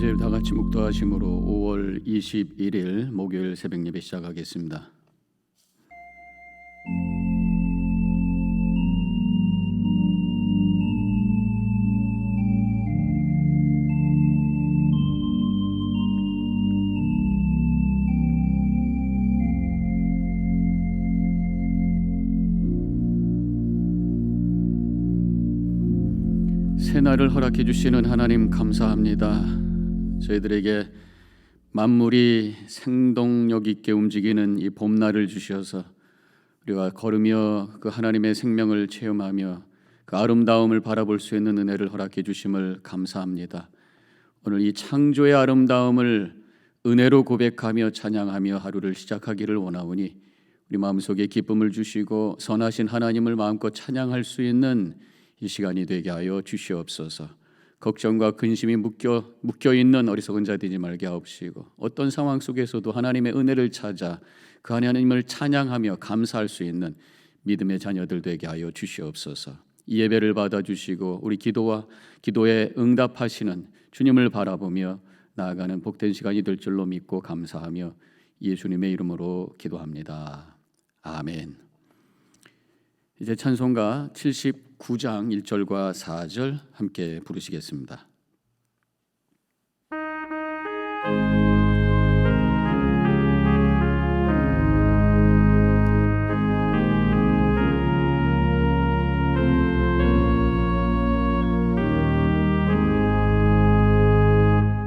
이제 다 같이 묵도하심으로 5월 21일 목요일 새벽 예배 시작하겠습니다. 새날을 허락해 주시는 하나님 감사합니다. 저희들에게 만물이 생동력 있게 움직이는 이 봄날을 주셔서 우리가 걸으며 그 하나님의 생명을 체험하며 그 아름다움을 바라볼 수 있는 은혜를 허락해 주심을 감사합니다. 오늘 이 창조의 아름다움을 은혜로 고백하며 찬양하며 하루를 시작하기를 원하오니 우리 마음속에 기쁨을 주시고 선하신 하나님을 마음껏 찬양할 수 있는 이 시간이 되게 하여 주시옵소서. 걱정과 근심이 묶여 있는 어리석은 자 되지 말게 하옵시고 어떤 상황 속에서도 하나님의 은혜를 찾아 그 하나님을 찬양하며 감사할 수 있는 믿음의 자녀들 되게 하여 주시옵소서. 이 예배를 받아주시고 우리 기도에 응답하시는 주님을 바라보며 나아가는 복된 시간이 될 줄로 믿고 감사하며 예수님의 이름으로 기도합니다. 아멘. 이제 찬송가 79장 1절과 4절 함께 부르시겠습니다.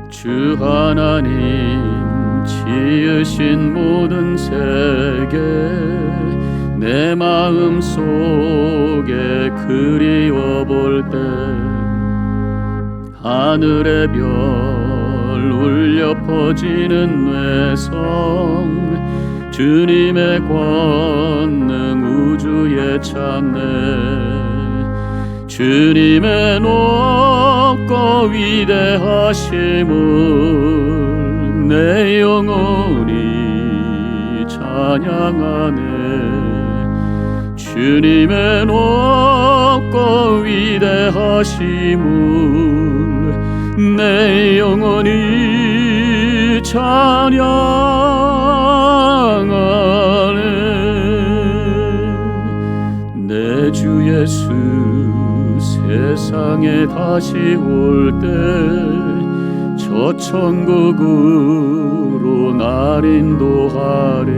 주 하나님 지으신 모든 세계 내 마음 속에 그리워 볼 때 하늘의 별 울려 퍼지는 뇌성 주님의 권능 우주에 찾네. 주님의 높고 위대하심을 내 영혼이 찬양하네. 주님의 높고 위대하심을 내 영혼이 찬양하네. 내 주 예수 세상에 다시 올 때 저 천국으로 날 인도하리.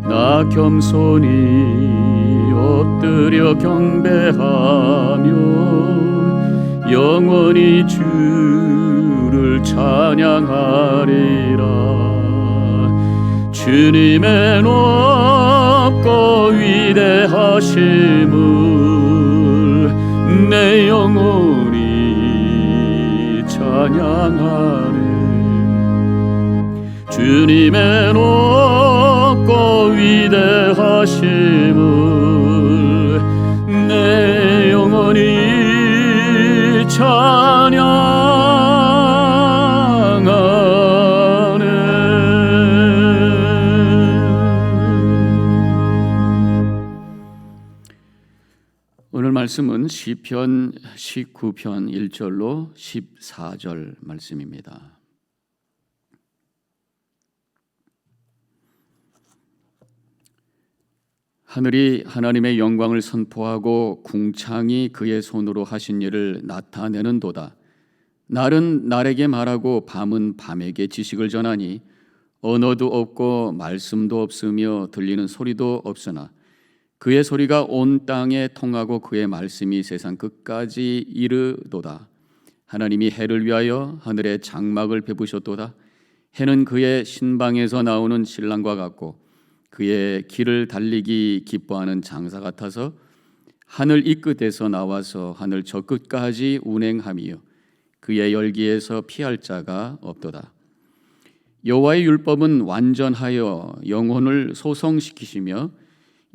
나 겸손히 엎드려 경배하며 영원히 주를 찬양하리라. 주님의 높고 위대하심을 내 영혼이 찬양하리. 주님의 높고 위대하심을 내 영혼이 찬양하네. 오늘 말씀은 시편 19편 1절로 14절 말씀입니다. 하늘이 하나님의 영광을 선포하고 궁창이 그의 손으로 하신 일을 나타내는도다. 날은 날에게 말하고 밤은 밤에게 지식을 전하니 언어도 없고 말씀도 없으며 들리는 소리도 없으나 그의 소리가 온 땅에 통하고 그의 말씀이 세상 끝까지 이르도다. 하나님이 해를 위하여 하늘에 장막을 베푸셨도다. 해는 그의 신방에서 나오는 신랑과 같고 그의 길을 달리기 기뻐하는 장사 같아서 하늘 이 끝에서 나와서 하늘 저 끝까지 운행하며 그의 열기에서 피할 자가 없도다. 여호와의 율법은 완전하여 영혼을 소성시키시며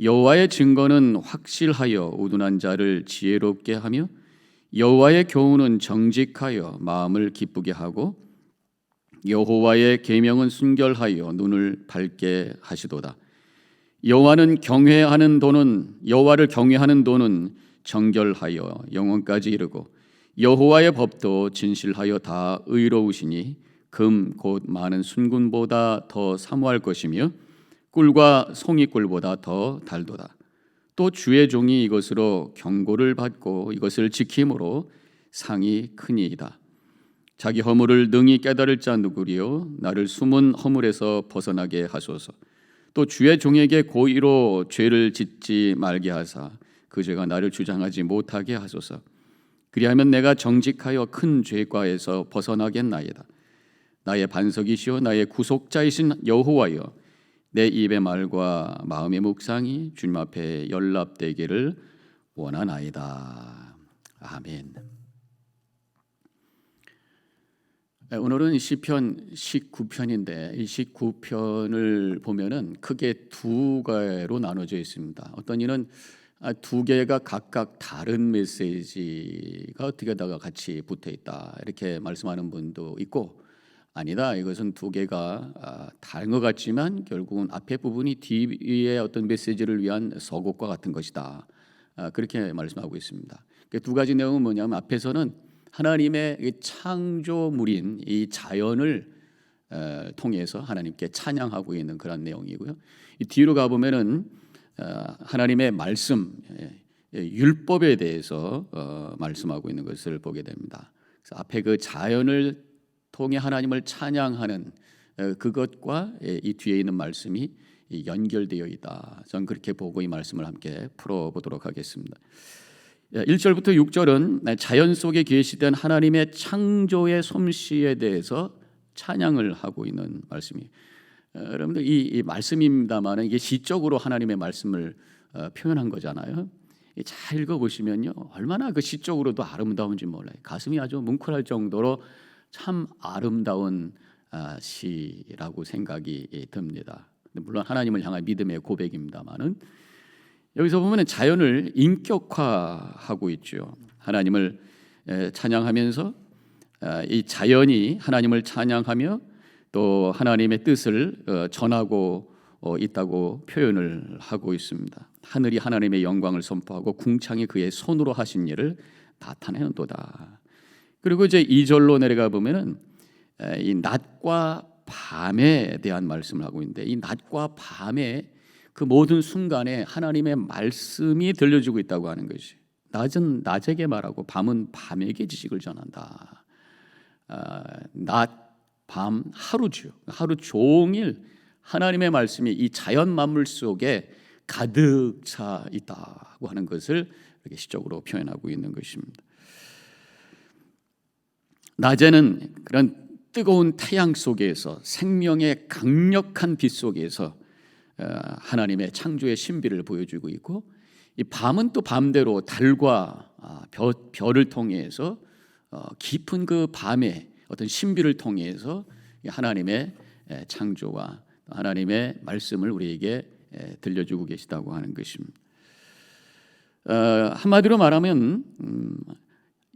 여호와의 증거는 확실하여 우둔한 자를 지혜롭게 하며 여호와의 교훈은 정직하여 마음을 기쁘게 하고 여호와의 계명은 순결하여 눈을 밝게 하시도다. 여호와를 경외하는 도는 정결하여 영원까지 이르고 여호와의 법도 진실하여 다 의로우시니 금 곧 많은 순금보다 더 사모할 것이며 꿀과 송이꿀보다 더 달도다. 또 주의 종이 이것으로 경고를 받고 이것을 지킴으로 상이 크니이다. 자기 허물을 능히 깨달을 자 누구리요? 나를 숨은 허물에서 벗어나게 하소서. 또 주의 종에게 고의로 죄를 짓지 말게 하사 그 죄가 나를 주장하지 못하게 하소서. 그리하면 내가 정직하여 큰 죄과에서 벗어나겠나이다. 나의 반석이시오 나의 구속자이신 여호와여, 내 입의 말과 마음의 묵상이 주님 앞에 연락되기를 원하나이다. 아멘. 오늘은 시편 19편인데 이 19편을 보면은 크게 두 개로 나눠져 있습니다. 어떤 이는 두 개가 각각 다른 메시지가 어떻게 다가 같이 붙어 있다 이렇게 말씀하는 분도 있고, 아니다, 이것은 두 개가 다른 것 같지만 결국은 앞에 부분이 뒤에 어떤 메시지를 위한 서곡과 같은 것이다, 그렇게 말씀하고 있습니다. 두 가지 내용은 뭐냐면, 앞에서는 하나님의 창조물인 이 자연을 통해서 하나님께 찬양하고 있는 그런 내용이고요. 이 뒤로 가보면은 하나님의 말씀, 율법에 대해서 말씀하고 있는 것을 보게 됩니다. 그래서 앞에 그 자연을 통해 하나님을 찬양하는 그것과 이 뒤에 있는 말씀이 연결되어 있다. 저는 그렇게 보고 이 말씀을 함께 풀어보도록 하겠습니다. 1절부터 6절은 자연 속에 계시던 하나님의 창조의 솜씨에 대해서 찬양을 하고 있는 말씀이에요. 여러분들 이 말씀입니다만 이게 시적으로 하나님의 말씀을 표현한 거잖아요. 잘 읽어보시면요, 얼마나 그 시적으로도 아름다운지 몰라요. 가슴이 아주 뭉클할 정도로 참 아름다운 시라고 생각이 듭니다. 물론 하나님을 향한 믿음의 고백입니다만은 여기서 보면 자연을 인격화하고 있죠. 하나님을 찬양하면서 이 자연이 하나님을 찬양하며 또 하나님의 뜻을 전하고 있다고 표현을 하고 있습니다. 하늘이 하나님의 영광을 선포하고 궁창이 그의 손으로 하신 일을 나타내는도다. 그리고 이제 2절로 내려가 보면은 이 낮과 밤에 대한 말씀을 하고 있는데, 이 낮과 밤에 그 모든 순간에 하나님의 말씀이 들려주고 있다고 하는 것이, 낮은 낮에게 말하고 밤은 밤에게 지식을 전한다. 낮, 밤, 하루죠. 하루 종일 하나님의 말씀이 이 자연 만물 속에 가득 차 있다고 하는 것을 이렇게 시적으로 표현하고 있는 것입니다. 낮에는 그런 뜨거운 태양 속에서, 생명의 강력한 빛 속에서 하나님의 창조의 신비를 보여주고 있고, 이 밤은 또 밤대로 달과 별을 통해서 깊은 그 밤의 어떤 신비를 통해서 하나님의 창조와 하나님의 말씀을 우리에게 들려주고 계시다고 하는 것입니다. 한마디로 말하면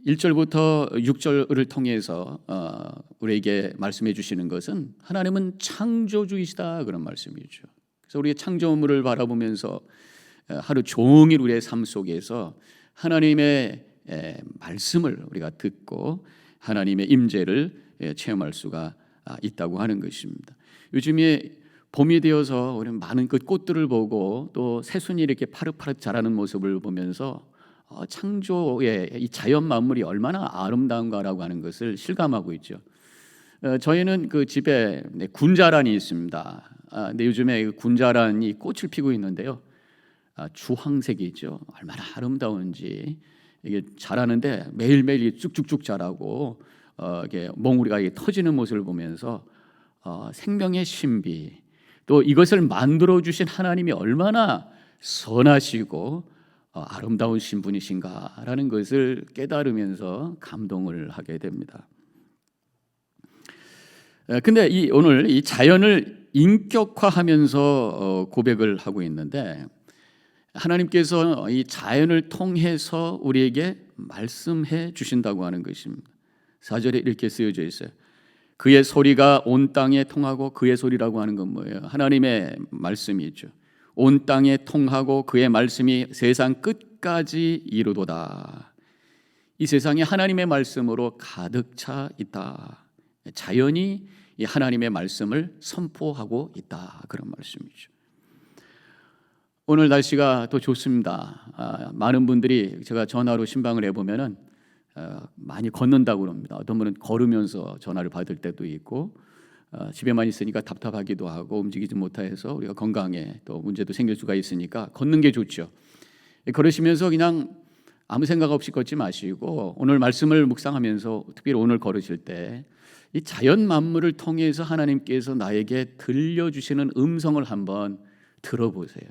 1절부터 6절을 통해서 우리에게 말씀해 주시는 것은 하나님은 창조주이시다, 그런 말씀이죠. 그래서 우리의 창조물을 바라보면서 하루 종일 우리의 삶 속에서 하나님의 말씀을 우리가 듣고 하나님의 임재를 체험할 수가 있다고 하는 것입니다. 요즘에 봄이 되어서 우리는 많은 그 꽃들을 보고 또 새순이 이렇게 파릇파릇 자라는 모습을 보면서 창조의 이 자연 만물이 얼마나 아름다운가라고 하는 것을 실감하고 있죠. 저희는 그 집에 군자란이 있습니다. 근데 요즘에 그 군자란이 꽃을 피고 있는데요, 주황색이죠. 얼마나 아름다운지. 이게 자라는데 매일매일 쭉쭉쭉 자라고 이게 몽우리가 터지는 모습을 보면서 생명의 신비, 또 이것을 만들어 주신 하나님이 얼마나 선하시고 아름다우신 분이신가라는 것을 깨달으면서 감동을 하게 됩니다. 근데 오늘 이 자연을 인격화하면서 고백을 하고 있는데, 하나님께서 이 자연을 통해서 우리에게 말씀해 주신다고 하는 것입니다. 4절에 이렇게 쓰여져 있어요. 그의 소리가 온 땅에 통하고, 그의 소리라고 하는 건 뭐예요? 하나님의 말씀이죠. 온 땅에 통하고 그의 말씀이 세상 끝까지 이루도다. 이 세상에 하나님의 말씀으로 가득 차 있다. 자연이 이 하나님의 말씀을 선포하고 있다. 그런 말씀이죠. 오늘 날씨가 또 좋습니다. 많은 분들이 제가 전화로 신방을 해보면은 많이 걷는다고 그럽니다. 어떤 분은 걸으면서 전화를 받을 때도 있고, 집에만 있으니까 답답하기도 하고 움직이지 못해서 우리가 건강에 또 문제도 생길 수가 있으니까 걷는 게 좋죠. 걸으시면서 그냥 아무 생각 없이 걷지 마시고, 오늘 말씀을 묵상하면서 특별히 오늘 걸으실 때 이 자연 만물을 통해서 하나님께서 나에게 들려주시는 음성을 한번 들어보세요.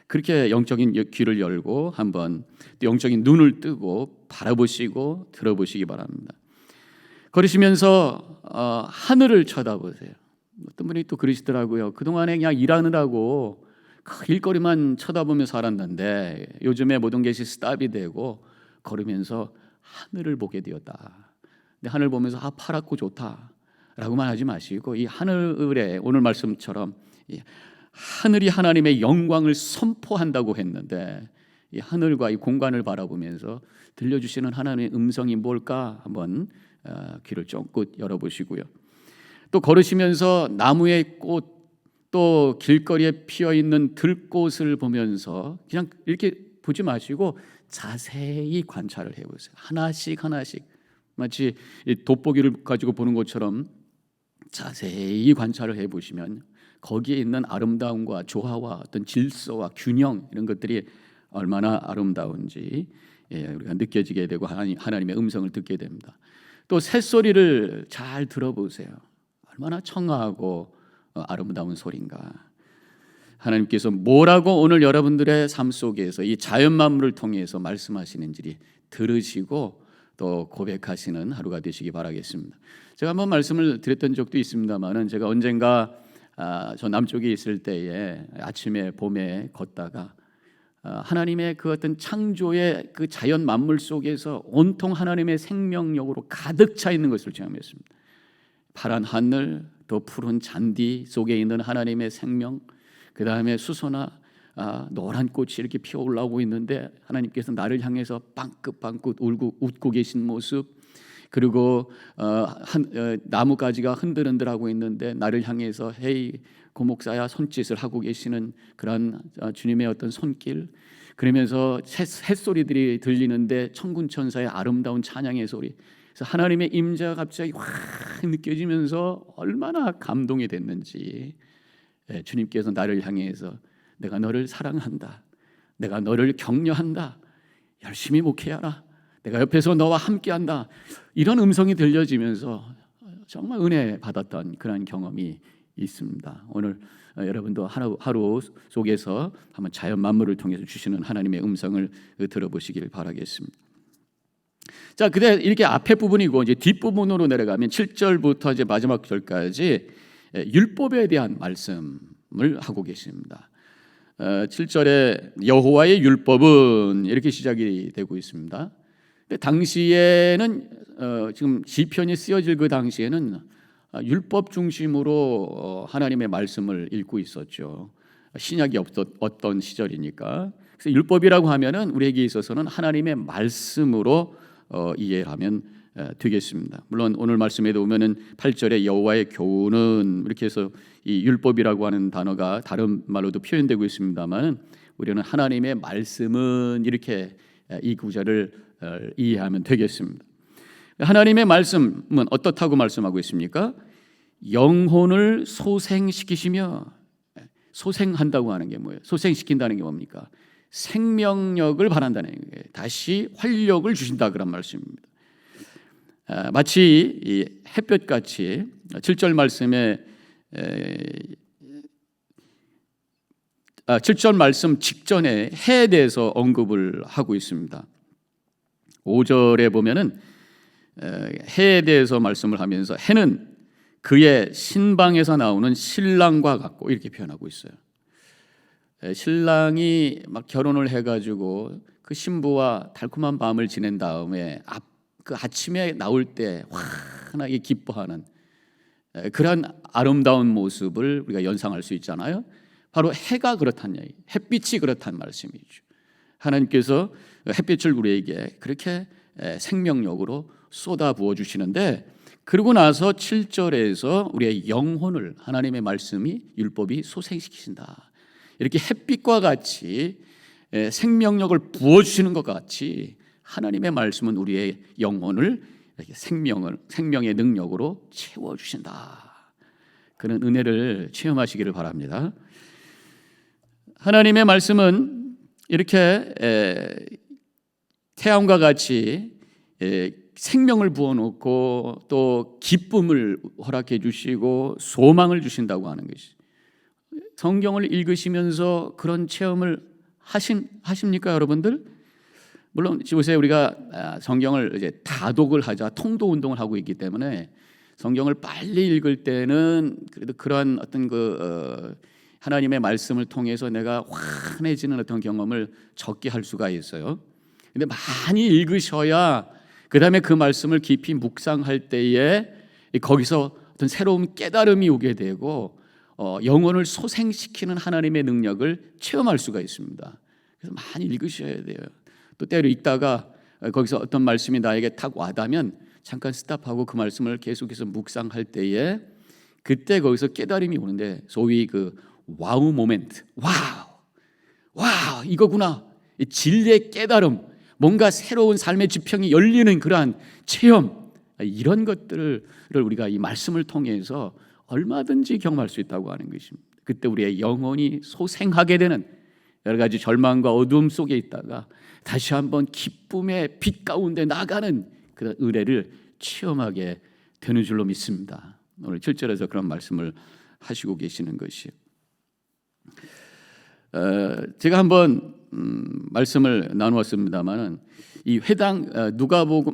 그렇게 영적인 귀를 열고 한번 또 영적인 눈을 뜨고 바라보시고 들어보시기 바랍니다. 걸으시면서 하늘을 쳐다보세요. 어떤 분이 또 그러시더라고요. 그동안에 그냥 일하느라고 그 길거리만 쳐다보며 살았는데 요즘에 모든 것이 스탑이 되고 걸으면서 하늘을 보게 되었다. 근데 하늘 보면서 파랗고 좋다 라고만 하지 마시고, 이 하늘에 오늘 말씀처럼 하늘이 하나님의 영광을 선포한다고 했는데, 이 하늘과 이 공간을 바라보면서 들려주시는 하나님의 음성이 뭘까 한번 귀를 쫑긋 열어보시고요. 또 걸으시면서 나무의 꽃, 또 길거리에 피어있는 들꽃을 보면서 그냥 이렇게 보지 마시고 자세히 관찰을 해보세요. 하나씩 하나씩 마치 돋보기를 가지고 보는 것처럼 자세히 관찰을 해보시면 거기에 있는 아름다움과 조화와 어떤 질서와 균형, 이런 것들이 얼마나 아름다운지 우리가 느껴지게 되고 하나님의 음성을 듣게 됩니다. 또 새소리를 잘 들어보세요. 얼마나 청아하고 아름다운 소리인가. 하나님께서 뭐라고 오늘 여러분들의 삶 속에서 이 자연 만물을 통해서 말씀하시는지 들으시고 또 고백하시는 하루가 되시기 바라겠습니다. 제가 한번 말씀을 드렸던 적도 있습니다만은, 제가 언젠가 저 남쪽에 있을 때에 아침에 봄에 걷다가 하나님의 그 어떤 창조의 그 자연 만물 속에서 온통 하나님의 생명력으로 가득 차 있는 것을 체험했습니다. 파란 하늘, 또 푸른 잔디 속에 있는 하나님의 생명, 그 다음에 수소나 노란 꽃이 이렇게 피어 올라오고 있는데 하나님께서 나를 향해서 빵긋빵긋 웃고 계신 모습, 그리고 나무가지가 흔들흔들하고 있는데 나를 향해서 헤이 고목사야 손짓을 하고 계시는 그런 주님의 어떤 손길, 그러면서 새소리들이 들리는데 천군천사의 아름다운 찬양의 소리, 그래서 하나님의 임재가 갑자기 확 느껴지면서 얼마나 감동이 됐는지, 주님께서 나를 향해서 내가 너를 사랑한다, 내가 너를 격려한다, 열심히 목회하라, 내가 옆에서 너와 함께한다, 이런 음성이 들려지면서 정말 은혜 받았던 그런 경험이 있습니다. 오늘 여러분도 하루 속에서 한번 자연 만물을 통해서 주시는 하나님의 음성을 들어보시길 바라겠습니다. 자, 그대 이렇게 앞에 부분이고 이제 뒷부분으로 내려가면 7절부터 이제 마지막 절까지 율법에 대한 말씀을 하고 계십니다. 7절에 여호와의 율법은 이렇게 시작이 되고 있습니다. 근데 당시에는 지금 시편이 쓰여질 그 당시에는 율법 중심으로 하나님의 말씀을 읽고 있었죠. 신약이 없던 시절이니까. 그래서 율법이라고 하면은 우리에게 있어서는 하나님의 말씀으로 이해하면 되겠습니다. 물론 오늘 말씀에도 보면은 8절에 여호와의 교훈은 이렇게 해서 이 율법이라고 하는 단어가 다른 말로도 표현되고 있습니다만은, 우리는 하나님의 말씀은 이렇게 이 구절을 이해하면 되겠습니다. 하나님의 말씀은 어떻다고 말씀하고 있습니까? 영혼을 소생시키시며, 소생한다고 하는 게 뭐예요? 소생시킨다는 게 뭡니까? 생명력을 바란다는 게, 다시 활력을 주신다, 그런 말씀입니다. 마치 이 햇볕같이 7절 말씀에 7절 말씀 직전에 해에 대해서 언급을 하고 있습니다. 5절에 보면은 해에 대해서 말씀을 하면서 해는 그의 신방에서 나오는 신랑과 같고, 이렇게 표현하고 있어요. 신랑이 막 결혼을 해가지고 그 신부와 달콤한 밤을 지낸 다음에 그 아침에 나올 때 환하게 기뻐하는 그런 아름다운 모습을 우리가 연상할 수 있잖아요. 바로 해가 그렇다는 얘기, 햇빛이 그렇다는 말씀이죠. 하나님께서 햇빛을 우리에게 그렇게 생명력으로 쏟아 부어 주시는데, 그러고 나서 7절에서 우리의 영혼을 하나님의 말씀이 율법이 소생시키신다. 이렇게 햇빛과 같이 생명력을 부어 주시는 것 같이 하나님의 말씀은 우리의 영혼을 이렇게 생명의 능력으로 채워 주신다. 그런 은혜를 체험하시기를 바랍니다. 하나님의 말씀은 이렇게 태양과 같이 생명을 부어놓고 또 기쁨을 허락해 주시고 소망을 주신다고 하는 것이, 성경을 읽으시면서 그런 체험을 하십니까 여러분들? 물론 보세요, 우리가 성경을 이제 다독을 하자 통독 운동을 하고 있기 때문에 성경을 빨리 읽을 때는 그래도 그러한 어떤 하나님의 말씀을 통해서 내가 환해지는 어떤 경험을 적게 할 수가 있어요. 근데 많이 읽으셔야 그 다음에 그 말씀을 깊이 묵상할 때에 거기서 어떤 새로운 깨달음이 오게 되고 영혼을 소생시키는 하나님의 능력을 체험할 수가 있습니다. 그래서 많이 읽으셔야 돼요. 또 때로 읽다가 거기서 어떤 말씀이 나에게 탁 와닿으면 잠깐 스탑하고 그 말씀을 계속해서 묵상할 때에 그때 거기서 깨달음이 오는데, 소위 그 와우 모멘트, 와우 이거구나, 진리의 깨달음, 뭔가 새로운 삶의 지평이 열리는 그러한 체험, 이런 것들을 우리가 이 말씀을 통해서 얼마든지 경험할 수 있다고 하는 것입니다. 그때 우리의 영혼이 소생하게 되는, 여러 가지 절망과 어두움 속에 있다가 다시 한번 기쁨의 빛 가운데 나가는 그런 은혜를 체험하게 되는 줄로 믿습니다. 오늘 7절에서 그런 말씀을 하시고 계시는 것이요. 제가 한번 말씀을 나누었습니다만은 이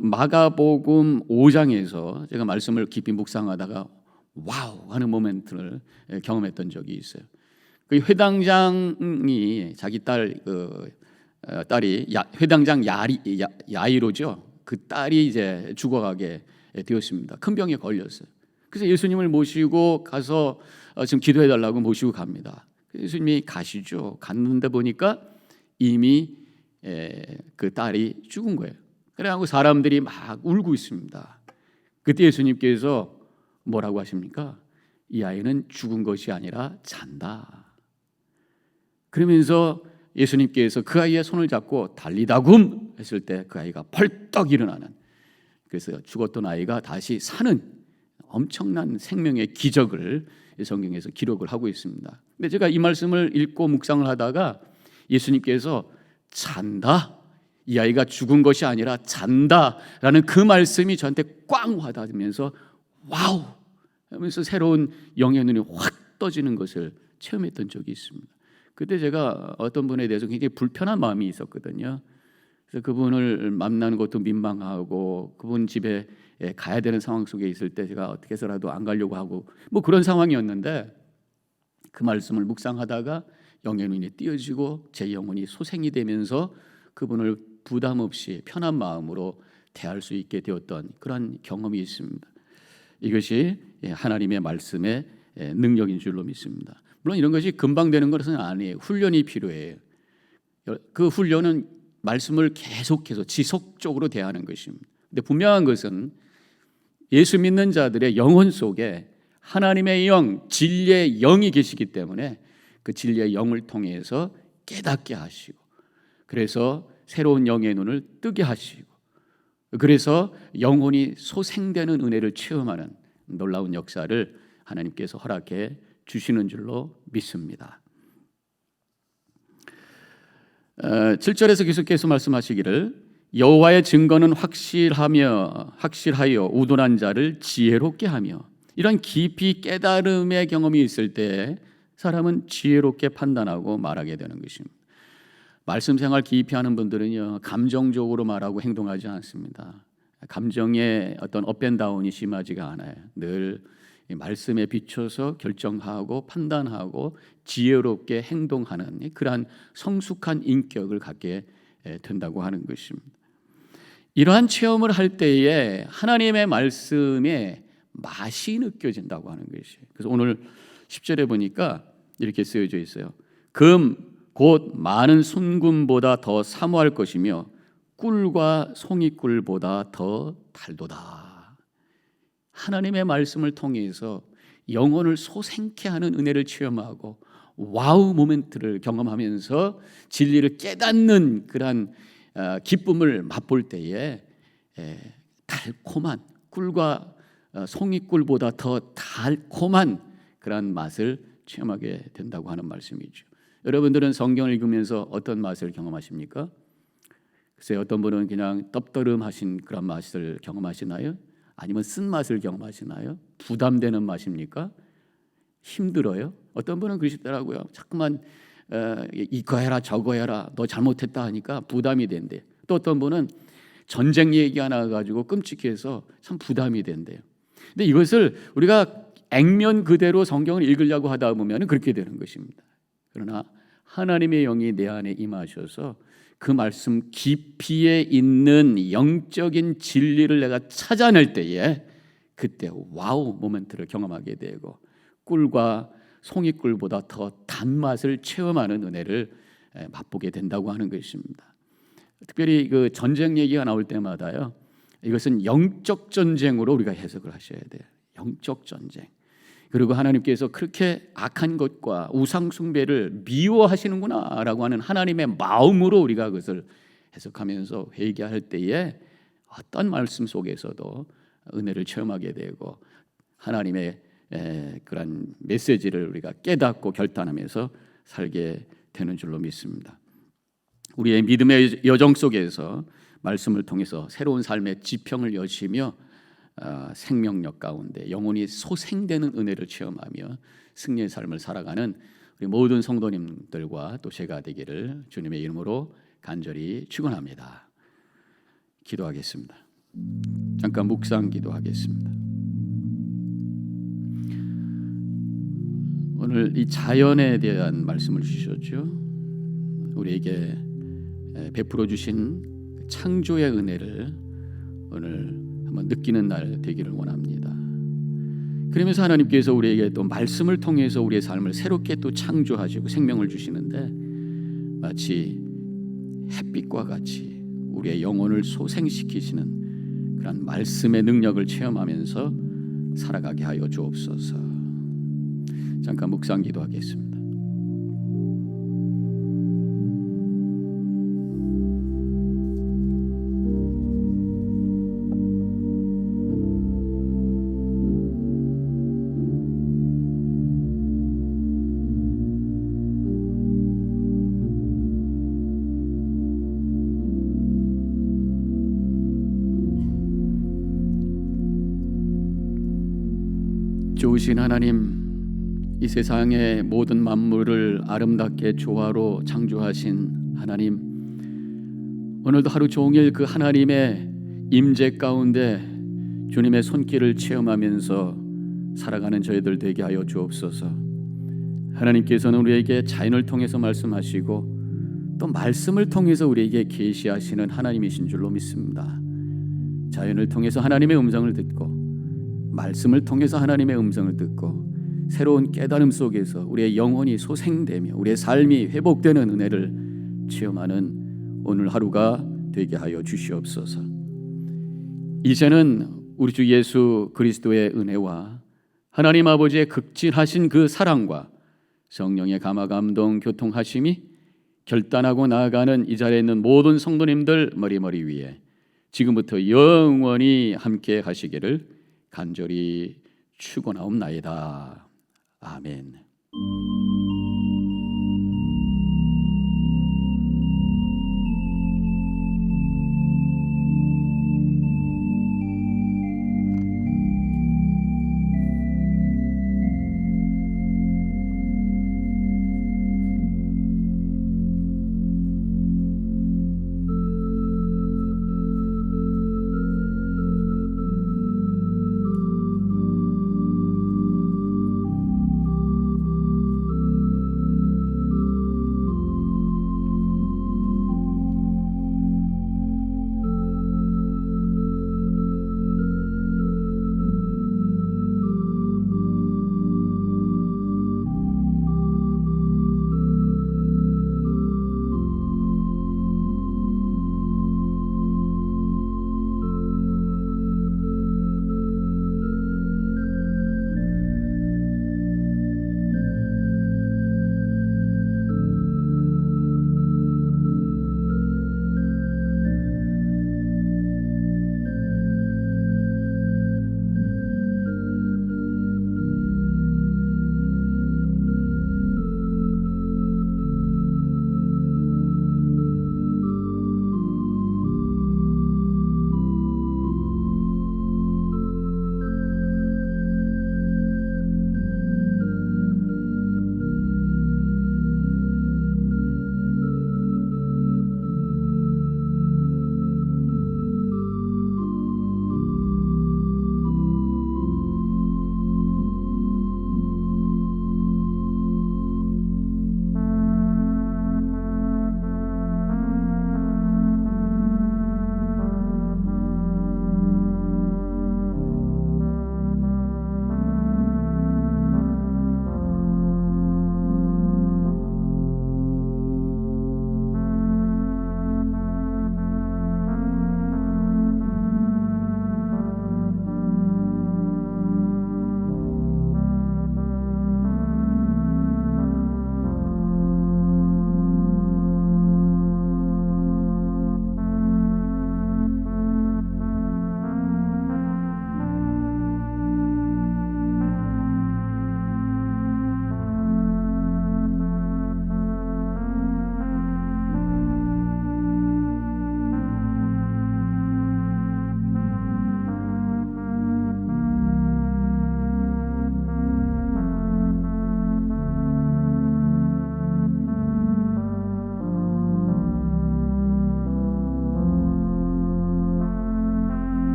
마가복음 5장에서 제가 말씀을 깊이 묵상하다가 와우 하는 모멘트를 경험했던 적이 있어요. 그 회당장이 자기 딸이 회당장 야이로죠. 그 딸이 이제 죽어가게 되었습니다. 큰 병에 걸렸어요. 그래서 예수님을 모시고 가서 지금 기도해달라고 모시고 갑니다. 예수님이 가시죠. 갔는데 보니까 이미 그 딸이 죽은 거예요. 그래가지고 사람들이 막 울고 있습니다. 그때 예수님께서 뭐라고 하십니까? 이 아이는 죽은 것이 아니라 잔다. 그러면서 예수님께서 그 아이의 손을 잡고 달리다굼 했을 때 그 아이가 벌떡 일어나는, 그래서 죽었던 아이가 다시 사는 엄청난 생명의 기적을 성경에서 기록을 하고 있습니다. 근데 제가 이 말씀을 읽고 묵상을 하다가 예수님께서 잔다, 이 아이가 죽은 것이 아니라 잔다라는 그 말씀이 저한테 꽝 와닿으면서 와우 하면서 새로운 영의 눈이 확 떠지는 것을 체험했던 적이 있습니다. 그때 제가 어떤 분에 대해서 굉장히 불편한 마음이 있었거든요. 그래서 그분을 만나는 것도 민망하고 그분 집에 가야 되는 상황 속에 있을 때 제가 어떻게 해서라도 안 가려고 하고 뭐 그런 상황이었는데, 그 말씀을 묵상하다가 영의 눈이 띄어지고 제 영혼이 소생이 되면서 그분을 부담 없이 편한 마음으로 대할 수 있게 되었던 그런 경험이 있습니다. 이것이 하나님의 말씀의 능력인 줄로 믿습니다. 물론 이런 것이 금방 되는 것은 아니에요. 훈련이 필요해요. 그 훈련은 말씀을 계속해서 지속적으로 대하는 것입니다. 근데 분명한 것은 예수 믿는 자들의 영혼 속에 하나님의 영, 진리의 영이 계시기 때문에 그 진리의 영을 통해서 깨닫게 하시고, 그래서 새로운 영의 눈을 뜨게 하시고, 그래서 영혼이 소생되는 은혜를 체험하는 놀라운 역사를 하나님께서 허락해 주시는 줄로 믿습니다. 7절에서 계속해서 말씀하시기를 여호와의 증거는 확실하여 우둔한 자를 지혜롭게 하며, 이런 깊이 깨달음의 경험이 있을 때 사람은 지혜롭게 판단하고 말하게 되는 것입니다. 말씀 생활 깊이 하는 분들은요, 감정적으로 말하고 행동하지 않습니다. 감정의 어떤 업앤다운이 심하지가 않아요. 늘 말씀에 비춰서 결정하고 판단하고 지혜롭게 행동하는 그러한 성숙한 인격을 갖게 된다고 하는 것입니다. 이러한 체험을 할 때에 하나님의 말씀에 맛이 느껴진다고 하는 것이에요. 그래서 오늘 10절에 보니까 이렇게 쓰여져 있어요. 금 곧 많은 순금보다 더 사모할 것이며 꿀과 송이꿀보다 더 달도다. 하나님의 말씀을 통해서 영혼을 소생케 하는 은혜를 체험하고 와우 모멘트를 경험하면서 진리를 깨닫는 그러한 기쁨을 맛볼 때에 달콤한 꿀과 송이꿀보다 더 달콤한 그러한 맛을 체험하게 된다고 하는 말씀이죠. 여러분들은 성경을 읽으면서 어떤 맛을 경험하십니까? 글쎄 어떤 분은 그냥 떡더름하신 그런 맛을 경험하시나요? 아니면 쓴맛을 경험하시나요? 부담되는 맛입니까? 힘들어요? 어떤 분은 그러시더라고요. 자꾸만 이거 해라 저거 해라 너 잘못했다 하니까 부담이 된대요. 또 어떤 분은 전쟁 얘기가 나와가지고 끔찍해서 참 부담이 된대요. 근데 이것을 우리가 액면 그대로 성경을 읽으려고 하다 보면 그렇게 되는 것입니다. 그러나 하나님의 영이 내 안에 임하셔서 그 말씀 깊이에 있는 영적인 진리를 내가 찾아낼 때에 그때 와우 모멘트를 경험하게 되고 꿀과 송이꿀보다 더 단맛을 체험하는 은혜를 맛보게 된다고 하는 것입니다. 특별히 그 전쟁 얘기가 나올 때마다요, 이것은 영적 전쟁으로 우리가 해석을 하셔야 돼요. 영적 전쟁. 그리고 하나님께서 그렇게 악한 것과 우상 숭배를 미워하시는구나라고 하는 하나님의 마음으로 우리가 그것을 해석하면서 회개할 때에 어떤 말씀 속에서도 은혜를 체험하게 되고 하나님의 그런 메시지를 우리가 깨닫고 결단하면서 살게 되는 줄로 믿습니다. 우리의 믿음의 여정 속에서 말씀을 통해서 새로운 삶의 지평을 여시며 생명력 가운데 영혼이 소생되는 은혜를 체험하며 승리의 삶을 살아가는 우리 모든 성도님들과 또 제가 되기를 주님의 이름으로 간절히 축원합니다. 기도하겠습니다. 잠깐 묵상 기도하겠습니다. 오늘 이 자연에 대한 말씀을 주셨죠. 우리에게 베풀어 주신 창조의 은혜를 오늘 한번 느끼는 날 되기를 원합니다. 그러면서 하나님께서 우리에게 또 말씀을 통해서 우리의 삶을 새롭게 또 창조하시고 생명을 주시는데 마치 햇빛과 같이 우리의 영혼을 소생시키시는 그런 말씀의 능력을 체험하면서 살아가게 하여 주옵소서. 잠깐 묵상 기도하겠습니다. 좋으신 하나님, 이 세상의 모든 만물을 아름답게 조화로 창조하신 하나님, 오늘도 하루 종일 그 하나님의 임재 가운데 주님의 손길을 체험하면서 살아가는 저희들 되게 하여 주옵소서. 하나님께서는 우리에게 자연을 통해서 말씀하시고 또 말씀을 통해서 우리에게 계시하시는 하나님이신 줄로 믿습니다. 자연을 통해서 하나님의 음성을 듣고 말씀을 통해서 하나님의 음성을 듣고 새로운 깨달음 속에서 우리의 영혼이 소생되며 우리의 삶이 회복되는 은혜를 체험하는 오늘 하루가 되게 하여 주시옵소서. 이제는 우리 주 예수 그리스도의 은혜와 하나님 아버지의 극진하신 그 사랑과 성령의 감화 감동 교통하심이 결단하고 나아가는 이 자리에 있는 모든 성도님들 머리 위에 지금부터 영원히 함께 하시기를 간절히 축원하옵나이다. 아멘.